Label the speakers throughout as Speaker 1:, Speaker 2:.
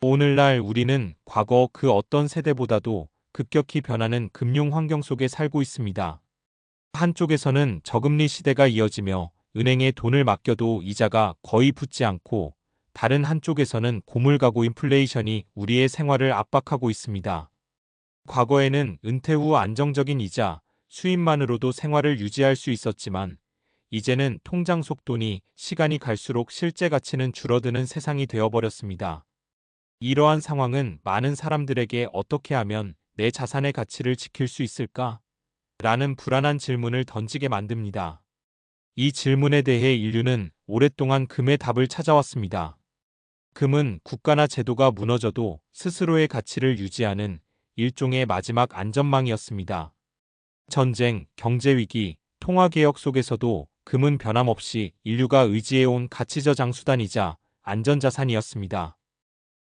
Speaker 1: 오늘날 우리는 과거 그 어떤 세대보다도 급격히 변하는 금융 환경 속에 살고 있습니다. 한쪽에서는 저금리 시대가 이어지며 은행에 돈을 맡겨도 이자가 거의 붙지 않고, 다른 한쪽에서는 고물가고 인플레이션이 우리의 생활을 압박하고 있습니다. 과거에는 은퇴 후 안정적인 이자, 수입만으로도 생활을 유지할 수 있었지만, 이제는 통장 속 돈이 시간이 갈수록 실제 가치는 줄어드는 세상이 되어버렸습니다. 이러한 상황은 많은 사람들에게 어떻게 하면 내 자산의 가치를 지킬 수 있을까? 라는 불안한 질문을 던지게 만듭니다. 이 질문에 대해 인류는 오랫동안 금의 답을 찾아왔습니다. 금은 국가나 제도가 무너져도 스스로의 가치를 유지하는 일종의 마지막 안전망이었습니다. 전쟁, 경제위기, 통화개혁 속에서도 금은 변함없이 인류가 의지해온 가치저장 수단이자 안전자산이었습니다.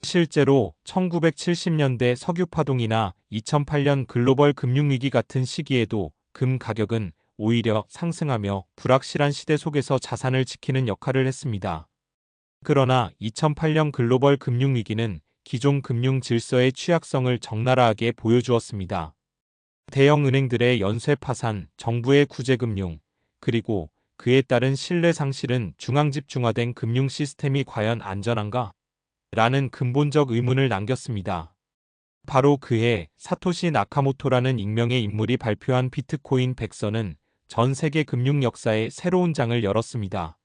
Speaker 1: 실제로 1970년대 석유파동이나 2008년 글로벌 금융위기 같은 시기에도 금 가격은 오히려 상승하며 불확실한 시대 속에서 자산을 지키는 역할을 했습니다. 그러나 2008년 글로벌 금융위기는 기존 금융 질서의 취약성을 적나라하게 보여주었습니다. 대형 은행들의 연쇄 파산, 정부의 구제금융, 그리고 그에 따른 신뢰 상실은 중앙집중화된 금융 시스템이 과연 안전한가? 라는 근본적 의문을 남겼습니다. 바로 그해 사토시 나카모토라는 익명의 인물이 발표한 비트코인 백서는 전 세계 금융 역사에 새로운 장을 열었습니다.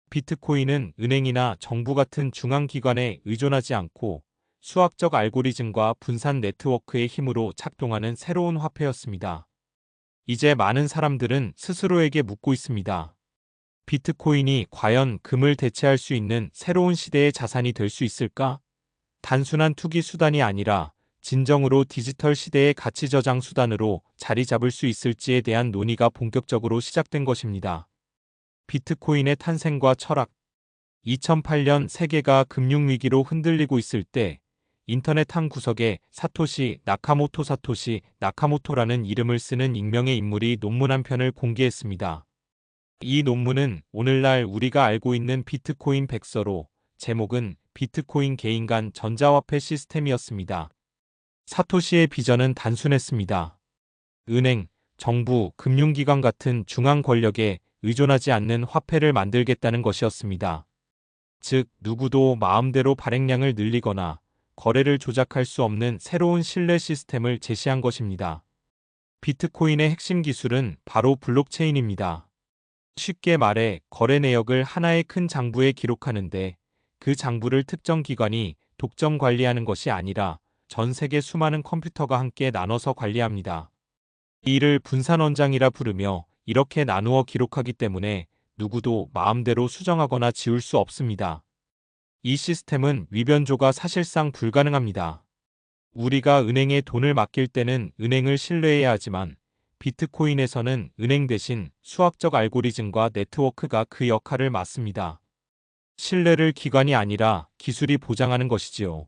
Speaker 1: 비트코인은 은행이나 정부 같은 중앙기관에 의존하지 않고 수학적 알고리즘과 분산 네트워크의 힘으로 작동하는 새로운 화폐였습니다. 이제 많은 사람들은 스스로에게 묻고 있습니다. 비트코인이 과연 금을 대체할 수 있는 새로운 시대의 자산이 될 수 있을까? 단순한 투기 수단이 아니라 진정으로 디지털 시대의 가치 저장 수단으로 자리 잡을 수 있을지에 대한 논의가 본격적으로 시작된 것입니다. 비트코인의 탄생과 철학. 2008년 세계가 금융위기로 흔들리고 있을 때 인터넷 한 구석에 사토시 나카모토라는 이름을 쓰는 익명의 인물이 논문 한 편을 공개했습니다. 이 논문은 오늘날 우리가 알고 있는 비트코인 백서로, 제목은 비트코인 개인 간 전자화폐 시스템이었습니다. 사토시의 비전은 단순했습니다. 은행, 정부, 금융기관 같은 중앙 권력에 의존하지 않는 화폐를 만들겠다는 것이었습니다. 즉, 누구도 마음대로 발행량을 늘리거나 거래를 조작할 수 없는 새로운 신뢰 시스템을 제시한 것입니다. 비트코인의 핵심 기술은 바로 블록체인입니다. 쉽게 말해 거래 내역을 하나의 큰 장부에 기록하는데, 그 장부를 특정 기관이 독점 관리하는 것이 아니라 전 세계 수많은 컴퓨터가 함께 나눠서 관리합니다. 이를 분산원장이라 부르며, 이렇게 나누어 기록하기 때문에 누구도 마음대로 수정하거나 지울 수 없습니다. 이 시스템은 위변조가 사실상 불가능합니다. 우리가 은행에 돈을 맡길 때는 은행을 신뢰해야 하지만, 비트코인에서는 은행 대신 수학적 알고리즘과 네트워크가 그 역할을 맡습니다. 신뢰를 기관이 아니라 기술이 보장하는 것이지요.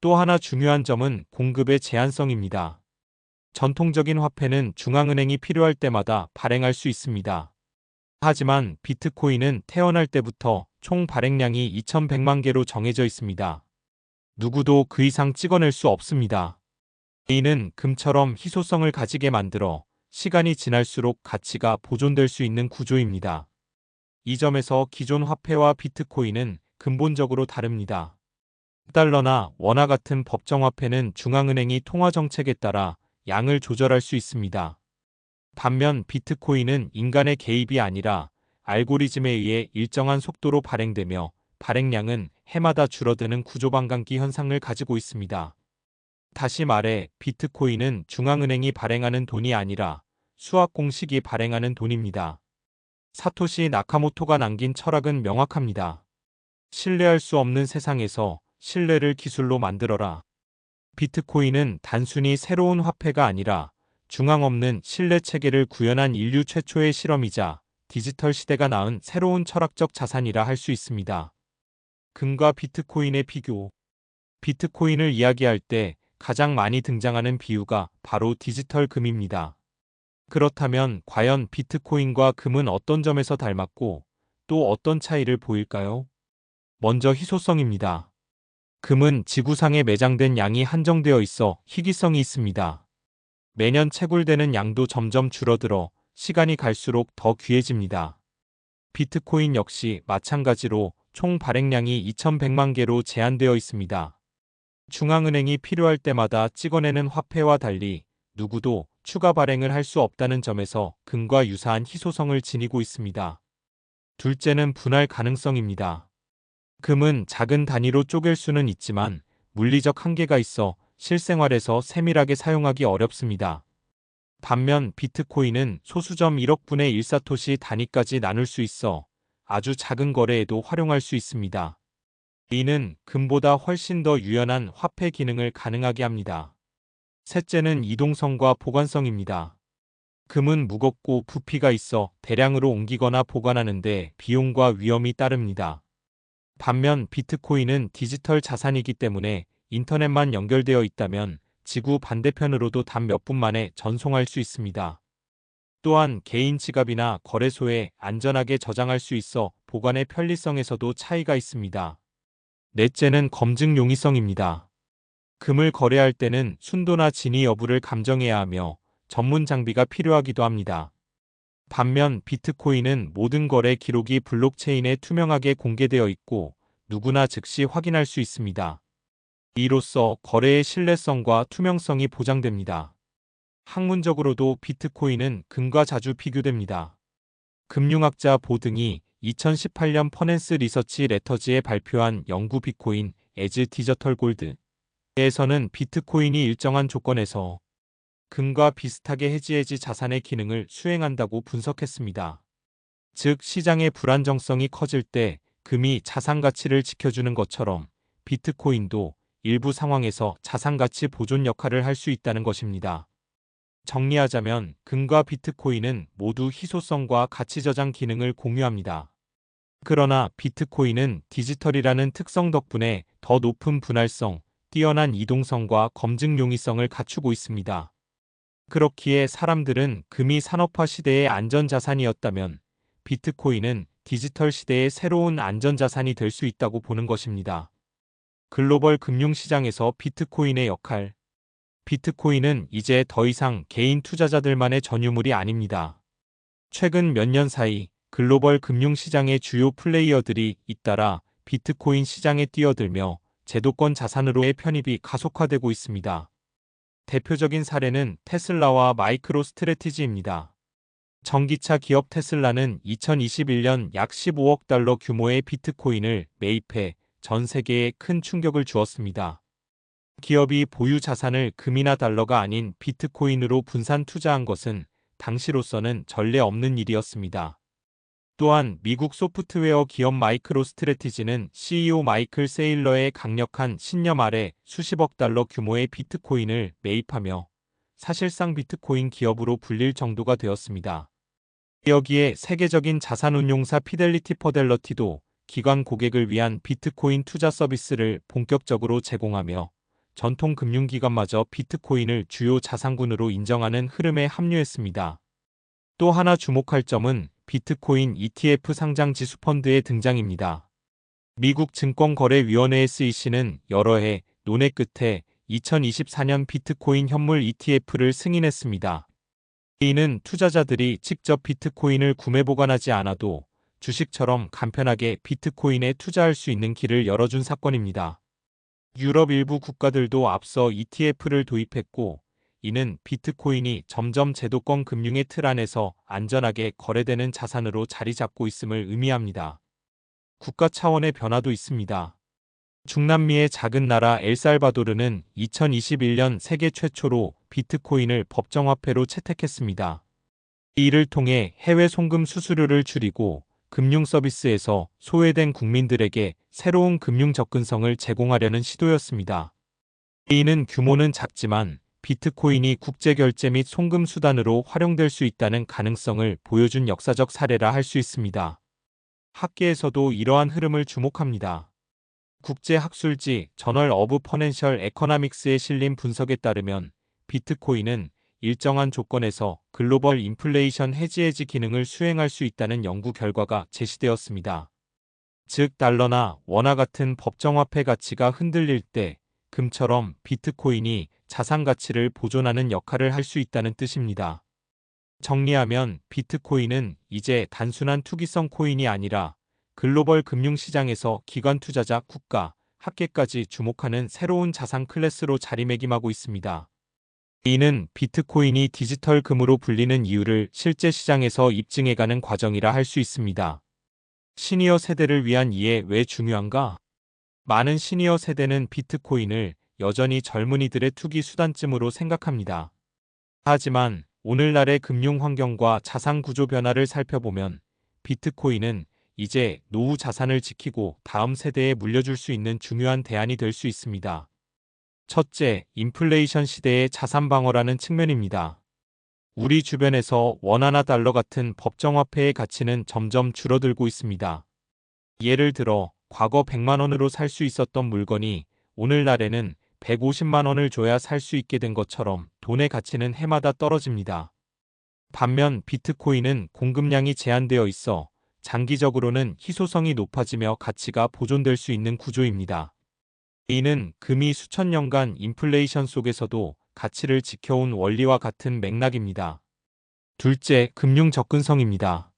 Speaker 1: 또 하나 중요한 점은 공급의 제한성입니다. 전통적인 화폐는 중앙은행이 필요할 때마다 발행할 수 있습니다. 하지만 비트코인은 태어날 때부터 총 발행량이 2100만 개로 정해져 있습니다. 누구도 그 이상 찍어낼 수 없습니다. 이는 금처럼 희소성을 가지게 만들어 시간이 지날수록 가치가 보존될 수 있는 구조입니다. 이 점에서 기존 화폐와 비트코인은 근본적으로 다릅니다. 달러나 원화 같은 법정화폐는 중앙은행이 통화정책에 따라 양을 조절할 수 있습니다. 반면 비트코인은 인간의 개입이 아니라 알고리즘에 의해 일정한 속도로 발행되며, 발행량은 해마다 줄어드는 구조반감기 현상을 가지고 있습니다. 다시 말해 비트코인은 중앙은행이 발행하는 돈이 아니라 수학 공식이 발행하는 돈입니다. 사토시 나카모토가 남긴 철학은 명확합니다. 신뢰할 수 없는 세상에서 신뢰를 기술로 만들어라. 비트코인은 단순히 새로운 화폐가 아니라 중앙 없는 신뢰 체계를 구현한 인류 최초의 실험이자 디지털 시대가 낳은 새로운 철학적 자산이라 할 수 있습니다. 금과 비트코인의 비교. 비트코인을 이야기할 때 가장 많이 등장하는 비유가 바로 디지털 금입니다. 그렇다면 과연 비트코인과 금은 어떤 점에서 닮았고 또 어떤 차이를 보일까요? 먼저 희소성입니다. 금은 지구상에 매장된 양이 한정되어 있어 희귀성이 있습니다. 매년 채굴되는 양도 점점 줄어들어 시간이 갈수록 더 귀해집니다. 비트코인 역시 마찬가지로 총 발행량이 2100만 개로 제한되어 있습니다. 중앙은행이 필요할 때마다 찍어내는 화폐와 달리 누구도 추가 발행을 할 수 없다는 점에서 금과 유사한 희소성을 지니고 있습니다. 둘째는 분할 가능성입니다. 금은 작은 단위로 쪼갤 수는 있지만 물리적 한계가 있어 실생활에서 세밀하게 사용하기 어렵습니다. 반면 비트코인은 소수점 1억 분의 1사토시 단위까지 나눌 수 있어 아주 작은 거래에도 활용할 수 있습니다. 이는 금보다 훨씬 더 유연한 화폐 기능을 가능하게 합니다. 셋째는 이동성과 보관성입니다. 금은 무겁고 부피가 있어 대량으로 옮기거나 보관하는데 비용과 위험이 따릅니다. 반면 비트코인은 디지털 자산이기 때문에 인터넷만 연결되어 있다면 지구 반대편으로도 단 몇 분 만에 전송할 수 있습니다. 또한 개인 지갑이나 거래소에 안전하게 저장할 수 있어 보관의 편리성에서도 차이가 있습니다. 넷째는 검증 용이성입니다. 금을 거래할 때는 순도나 진위 여부를 감정해야 하며 전문 장비가 필요하기도 합니다. 반면 비트코인은 모든 거래 기록이 블록체인에 투명하게 공개되어 있고 누구나 즉시 확인할 수 있습니다. 이로써 거래의 신뢰성과 투명성이 보장됩니다. 학문적으로도 비트코인은 금과 자주 비교됩니다. 금융학자 보등이 2018년 퍼넨스 리서치 레터즈에 발표한 연구 비트코인 as 디지털 골드에서는 비트코인이 일정한 조건에서 금과 비슷하게 헤지 자산의 기능을 수행한다고 분석했습니다. 즉 시장의 불안정성이 커질 때 금이 자산 가치를 지켜주는 것처럼 비트코인도 일부 상황에서 자산 가치 보존 역할을 할 수 있다는 것입니다. 정리하자면 금과 비트코인은 모두 희소성과 가치 저장 기능을 공유합니다. 그러나 비트코인은 디지털이라는 특성 덕분에 더 높은 분할성, 뛰어난 이동성과 검증 용이성을 갖추고 있습니다. 그렇기에 사람들은 금이 산업화 시대의 안전자산이었다면 비트코인은 디지털 시대의 새로운 안전자산이 될 수 있다고 보는 것입니다. 글로벌 금융시장에서 비트코인의 역할. 비트코인은 이제 더 이상 개인 투자자들만의 전유물이 아닙니다. 최근 몇 년 사이 글로벌 금융시장의 주요 플레이어들이 잇따라 비트코인 시장에 뛰어들며 제도권 자산으로의 편입이 가속화되고 있습니다. 대표적인 사례는 테슬라와 마이크로 스트래티지입니다. 전기차 기업 테슬라는 2021년 약 15억 달러 규모의 비트코인을 매입해 전 세계에 큰 충격을 주었습니다. 기업이 보유 자산을 금이나 달러가 아닌 비트코인으로 분산 투자한 것은 당시로서는 전례 없는 일이었습니다. 또한 미국 소프트웨어 기업 마이크로 스트래티지는 CEO 마이클 세일러의 강력한 신념 아래 수십억 달러 규모의 비트코인을 매입하며 사실상 비트코인 기업으로 불릴 정도가 되었습니다. 여기에 세계적인 자산운용사 피델리티 퍼델러티도 기관 고객을 위한 비트코인 투자 서비스를 본격적으로 제공하며 전통 금융기관마저 비트코인을 주요 자산군으로 인정하는 흐름에 합류했습니다. 또 하나 주목할 점은 비트코인 ETF 상장 지수펀드의 등장입니다. 미국 증권거래위원회 SEC는 여러 해 논의 끝에 2024년 비트코인 현물 ETF를 승인했습니다. 이는 투자자들이 직접 비트코인을 구매 보관하지 않아도 주식처럼 간편하게 비트코인에 투자할 수 있는 길을 열어준 사건입니다. 유럽 일부 국가들도 앞서 ETF를 도입했고, 이는 비트코인이 점점 제도권 금융의 틀 안에서 안전하게 거래되는 자산으로 자리 잡고 있음을 의미합니다. 국가 차원의 변화도 있습니다. 중남미의 작은 나라 엘살바도르는 2021년 세계 최초로 비트코인을 법정화폐로 채택했습니다. 이를 통해 해외 송금 수수료를 줄이고 금융 서비스에서 소외된 국민들에게 새로운 금융 접근성을 제공하려는 시도였습니다. 이는 규모는 작지만 비트코인이 국제결제 및 송금 수단으로 활용될 수 있다는 가능성을 보여준 역사적 사례라 할 수 있습니다. 학계에서도 이러한 흐름을 주목합니다. 국제학술지 저널 오브 퍼넨셜 에코노믹스에 실린 분석에 따르면 비트코인은 일정한 조건에서 글로벌 인플레이션 헤지 기능을 수행할 수 있다는 연구 결과가 제시되었습니다. 즉 달러나 원화 같은 법정화폐 가치가 흔들릴 때 금처럼 비트코인이 자산 가치를 보존하는 역할을 할 수 있다는 뜻입니다. 정리하면 비트코인은 이제 단순한 투기성 코인이 아니라 글로벌 금융시장에서 기관 투자자, 국가, 학계까지 주목하는 새로운 자산 클래스로 자리매김하고 있습니다. 이는 비트코인이 디지털 금으로 불리는 이유를 실제 시장에서 입증해가는 과정이라 할 수 있습니다. 시니어 세대를 위한 이해 왜 중요한가? 많은 시니어 세대는 비트코인을 여전히 젊은이들의 투기 수단쯤으로 생각합니다. 하지만 오늘날의 금융 환경과 자산 구조 변화를 살펴보면 비트코인은 이제 노후 자산을 지키고 다음 세대에 물려줄 수 있는 중요한 대안이 될 수 있습니다. 첫째, 인플레이션 시대의 자산 방어라는 측면입니다. 우리 주변에서 원화나 달러 같은 법정화폐의 가치는 점점 줄어들고 있습니다. 예를 들어 과거 100만 원으로 살 수 있었던 물건이 오늘날에는 150만 원을 줘야 살 수 있게 된 것처럼 돈의 가치는 해마다 떨어집니다. 반면 비트코인은 공급량이 제한되어 있어 장기적으로는 희소성이 높아지며 가치가 보존될 수 있는 구조입니다. 이는 금이 수천 년간 인플레이션 속에서도 가치를 지켜온 원리와 같은 맥락입니다. 둘째, 금융 접근성입니다.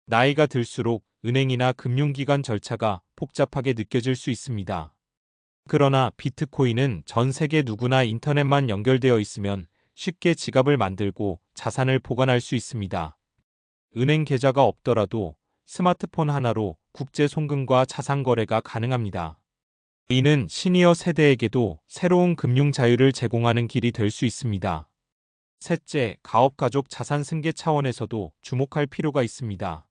Speaker 1: 나이가 들수록 은행이나 금융기관 절차가 복잡하게 느껴질 수 있습니다. 그러나 비트코인은 전 세계 누구나 인터넷만 연결되어 있으면 쉽게 지갑을 만들고 자산을 보관할 수 있습니다. 은행 계좌가 없더라도 스마트폰 하나로 국제 송금과 자산 거래가 가능합니다. 이는 시니어 세대에게도 새로운 금융 자유를 제공하는 길이 될 수 있습니다. 셋째, 가업가족 자산 승계 차원에서도 주목할 필요가 있습니다.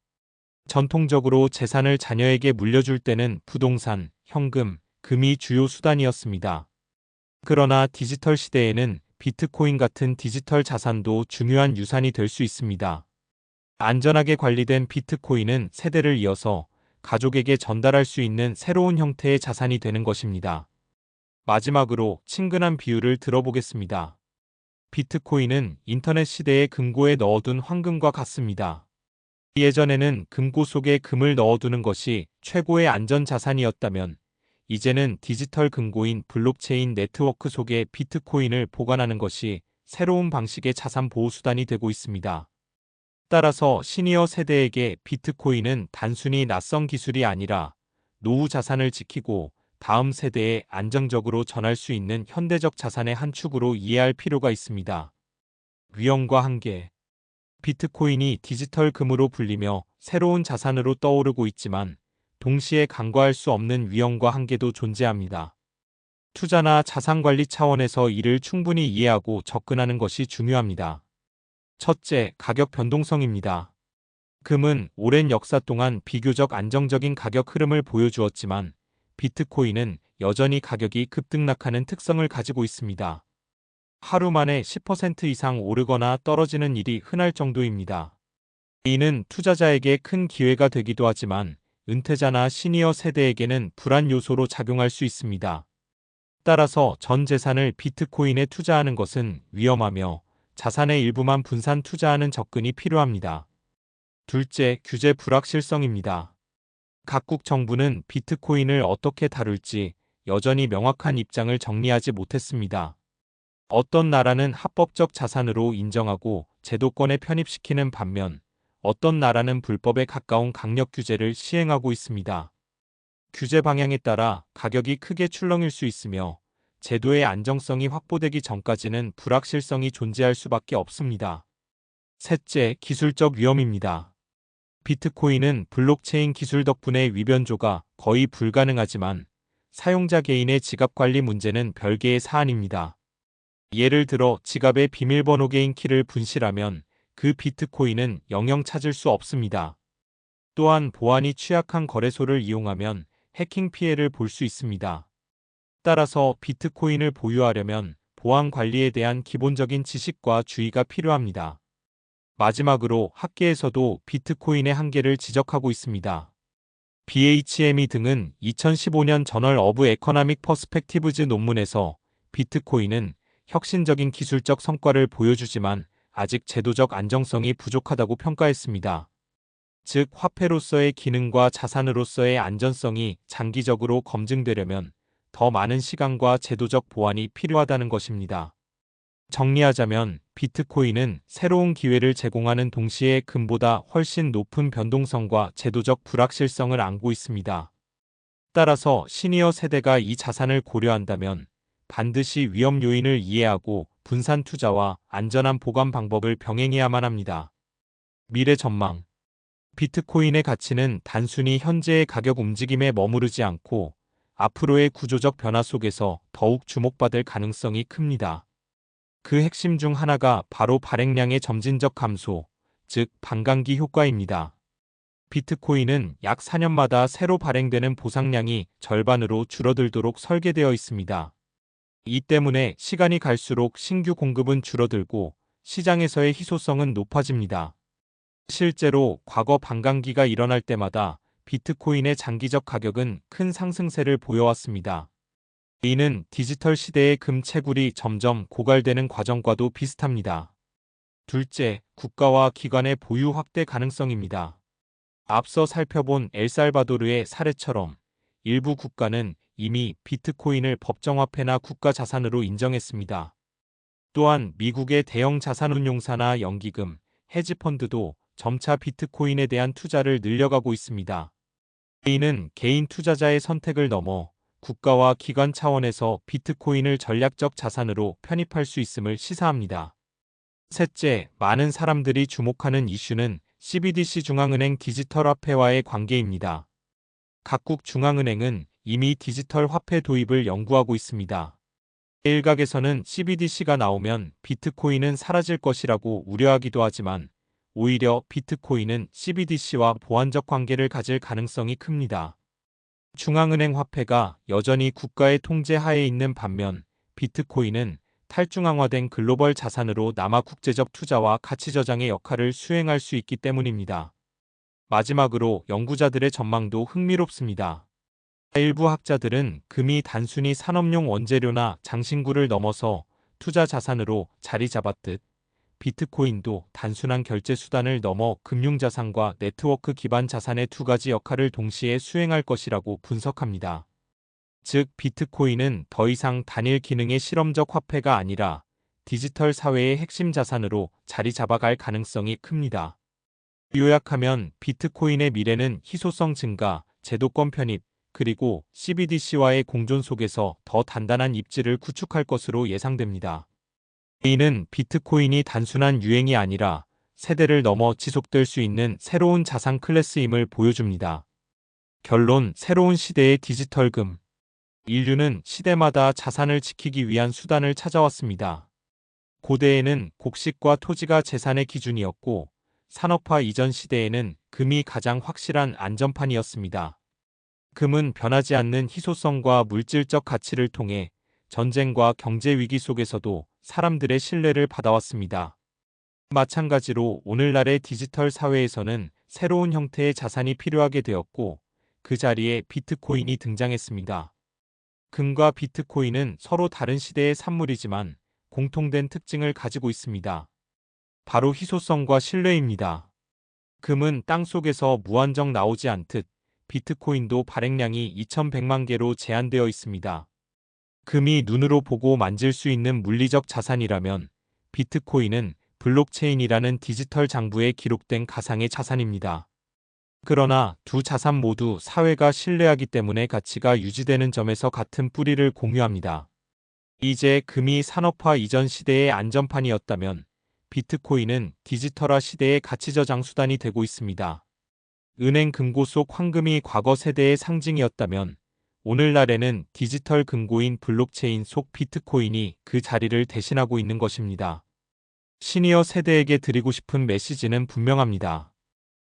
Speaker 1: 전통적으로 재산을 자녀에게 물려줄 때는 부동산, 현금, 금이 주요 수단이었습니다. 그러나 디지털 시대에는 비트코인 같은 디지털 자산도 중요한 유산이 될 수 있습니다. 안전하게 관리된 비트코인은 세대를 이어서 가족에게 전달할 수 있는 새로운 형태의 자산이 되는 것입니다. 마지막으로 친근한 비유를 들어보겠습니다. 비트코인은 인터넷 시대의 금고에 넣어둔 황금과 같습니다. 예전에는 금고 속에 금을 넣어두는 것이 최고의 안전 자산이었다면 이제는 디지털 금고인 블록체인 네트워크 속에 비트코인을 보관하는 것이 새로운 방식의 자산 보호 수단이 되고 있습니다. 따라서 시니어 세대에게 비트코인은 단순히 낯선 기술이 아니라 노후 자산을 지키고 다음 세대에 안정적으로 전할 수 있는 현대적 자산의 한 축으로 이해할 필요가 있습니다. 위험과 한계. 비트코인이 디지털 금으로 불리며 새로운 자산으로 떠오르고 있지만 동시에 간과할 수 없는 위험과 한계도 존재합니다. 투자나 자산 관리 차원에서 이를 충분히 이해하고 접근하는 것이 중요합니다. 첫째, 가격 변동성입니다. 금은 오랜 역사 동안 비교적 안정적인 가격 흐름을 보여주었지만 비트코인은 여전히 가격이 급등락하는 특성을 가지고 있습니다. 하루 만에 10% 이상 오르거나 떨어지는 일이 흔할 정도입니다. 이는 투자자에게 큰 기회가 되기도 하지만 은퇴자나 시니어 세대에게는 불안 요소로 작용할 수 있습니다. 따라서 전 재산을 비트코인에 투자하는 것은 위험하며 자산의 일부만 분산 투자하는 접근이 필요합니다. 둘째, 규제 불확실성입니다. 각국 정부는 비트코인을 어떻게 다룰지 여전히 명확한 입장을 정리하지 못했습니다. 어떤 나라는 합법적 자산으로 인정하고 제도권에 편입시키는 반면 어떤 나라는 불법에 가까운 강력 규제를 시행하고 있습니다. 규제 방향에 따라 가격이 크게 출렁일 수 있으며 제도의 안정성이 확보되기 전까지는 불확실성이 존재할 수밖에 없습니다. 셋째, 기술적 위험입니다. 비트코인은 블록체인 기술 덕분에 위변조가 거의 불가능하지만 사용자 개인의 지갑 관리 문제는 별개의 사안입니다. 예를 들어 지갑의 비밀번호 개인 키를 분실하면 그 비트코인은 영영 찾을 수 없습니다. 또한 보안이 취약한 거래소를 이용하면 해킹 피해를 볼 수 있습니다. 따라서 비트코인을 보유하려면 보안 관리에 대한 기본적인 지식과 주의가 필요합니다. 마지막으로 학계에서도 비트코인의 한계를 지적하고 있습니다. BHME 등은 2015년 저널 오브 에코노믹 퍼스펙티브즈 논문에서 비트코인은 혁신적인 기술적 성과를 보여주지만 아직 제도적 안정성이 부족하다고 평가했습니다. 즉 화폐로서의 기능과 자산으로서의 안전성이 장기적으로 검증되려면 더 많은 시간과 제도적 보완이 필요하다는 것입니다. 정리하자면 비트코인은 새로운 기회를 제공하는 동시에 금보다 훨씬 높은 변동성과 제도적 불확실성을 안고 있습니다. 따라서 시니어 세대가 이 자산을 고려한다면 반드시 위험 요인을 이해하고 분산 투자와 안전한 보관 방법을 병행해야만 합니다. 미래 전망. 비트코인의 가치는 단순히 현재의 가격 움직임에 머무르지 않고 앞으로의 구조적 변화 속에서 더욱 주목받을 가능성이 큽니다. 그 핵심 중 하나가 바로 발행량의 점진적 감소, 즉 반감기 효과입니다. 비트코인은 약 4년마다 새로 발행되는 보상량이 절반으로 줄어들도록 설계되어 있습니다. 이 때문에 시간이 갈수록 신규 공급은 줄어들고 시장에서의 희소성은 높아집니다. 실제로 과거 반감기가 일어날 때마다 비트코인의 장기적 가격은 큰 상승세를 보여왔습니다. 이는 디지털 시대의 금 채굴이 점점 고갈되는 과정과도 비슷합니다. 둘째, 국가와 기관의 보유 확대 가능성입니다. 앞서 살펴본 엘살바도르의 사례처럼 일부 국가는 이미 비트코인을 법정화폐나 국가자산으로 인정했습니다. 또한 미국의 대형 자산운용사나 연기금, 헤지펀드도 점차 비트코인에 대한 투자를 늘려가고 있습니다. 이는 개인 투자자의 선택을 넘어 국가와 기관 차원에서 비트코인을 전략적 자산으로 편입할 수 있음을 시사합니다. 셋째, 많은 사람들이 주목하는 이슈는 CBDC 중앙은행 디지털 화폐와의 관계입니다. 각국 중앙은행은 이미 디지털 화폐 도입을 연구하고 있습니다. 일각에서는 CBDC가 나오면 비트코인은 사라질 것이라고 우려하기도 하지만 오히려 비트코인은 CBDC와 보완적 관계를 가질 가능성이 큽니다. 중앙은행 화폐가 여전히 국가의 통제 하에 있는 반면 비트코인은 탈중앙화된 글로벌 자산으로 남아 국제적 투자와 가치 저장의 역할을 수행할 수 있기 때문입니다. 마지막으로 연구자들의 전망도 흥미롭습니다. 일부 학자들은 금이 단순히 산업용 원재료나 장신구를 넘어서 투자 자산으로 자리 잡았듯 비트코인도 단순한 결제 수단을 넘어 금융자산과 네트워크 기반 자산의 두 가지 역할을 동시에 수행할 것이라고 분석합니다. 즉, 비트코인은 더 이상 단일 기능의 실험적 화폐가 아니라 디지털 사회의 핵심 자산으로 자리 잡아갈 가능성이 큽니다. 요약하면 비트코인의 미래는 희소성 증가, 제도권 편입, 그리고 CBDC와의 공존 속에서 더 단단한 입지를 구축할 것으로 예상됩니다. 이는 비트코인이 단순한 유행이 아니라 세대를 넘어 지속될 수 있는 새로운 자산 클래스임을 보여줍니다. 결론, 새로운 시대의 디지털금. 인류는 시대마다 자산을 지키기 위한 수단을 찾아왔습니다. 고대에는 곡식과 토지가 재산의 기준이었고, 산업화 이전 시대에는 금이 가장 확실한 안전판이었습니다. 금은 변하지 않는 희소성과 물질적 가치를 통해 전쟁과 경제 위기 속에서도 사람들의 신뢰를 받아왔습니다. 마찬가지로 오늘날의 디지털 사회에서는 새로운 형태의 자산이 필요하게 되었고 그 자리에 비트코인이 등장했습니다. 금과 비트코인은 서로 다른 시대의 산물이지만 공통된 특징을 가지고 있습니다. 바로 희소성과 신뢰입니다. 금은 땅속에서 무한정 나오지 않듯 비트코인도 발행량이 2100만 개로 제한되어 있습니다. 금이 눈으로 보고 만질 수 있는 물리적 자산이라면 비트코인은 블록체인이라는 디지털 장부에 기록된 가상의 자산입니다. 그러나 두 자산 모두 사회가 신뢰하기 때문에 가치가 유지되는 점에서 같은 뿌리를 공유합니다. 이제 금이 산업화 이전 시대의 안전판이었다면 비트코인은 디지털화 시대의 가치 저장 수단이 되고 있습니다. 은행 금고 속 황금이 과거 세대의 상징이었다면 오늘날에는 디지털 금고인 블록체인 속 비트코인이 그 자리를 대신하고 있는 것입니다. 시니어 세대에게 드리고 싶은 메시지는 분명합니다.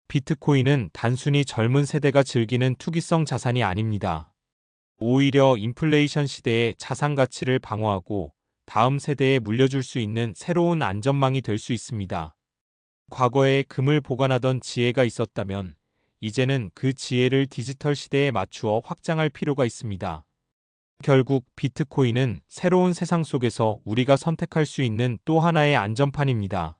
Speaker 1: 비트코인은 단순히 젊은 세대가 즐기는 투기성 자산이 아닙니다. 오히려 인플레이션 시대의 자산 가치를 방어하고 다음 세대에 물려줄 수 있는 새로운 안전망이 될 수 있습니다. 과거에 금을 보관하던 지혜가 있었다면 이제는 그 지혜를 디지털 시대에 맞추어 확장할 필요가 있습니다. 결국 비트코인은 새로운 세상 속에서 우리가 선택할 수 있는 또 하나의 안전판입니다.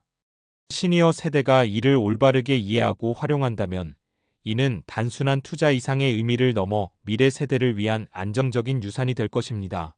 Speaker 1: 시니어 세대가 이를 올바르게 이해하고 활용한다면 이는 단순한 투자 이상의 의미를 넘어 미래 세대를 위한 안정적인 유산이 될 것입니다.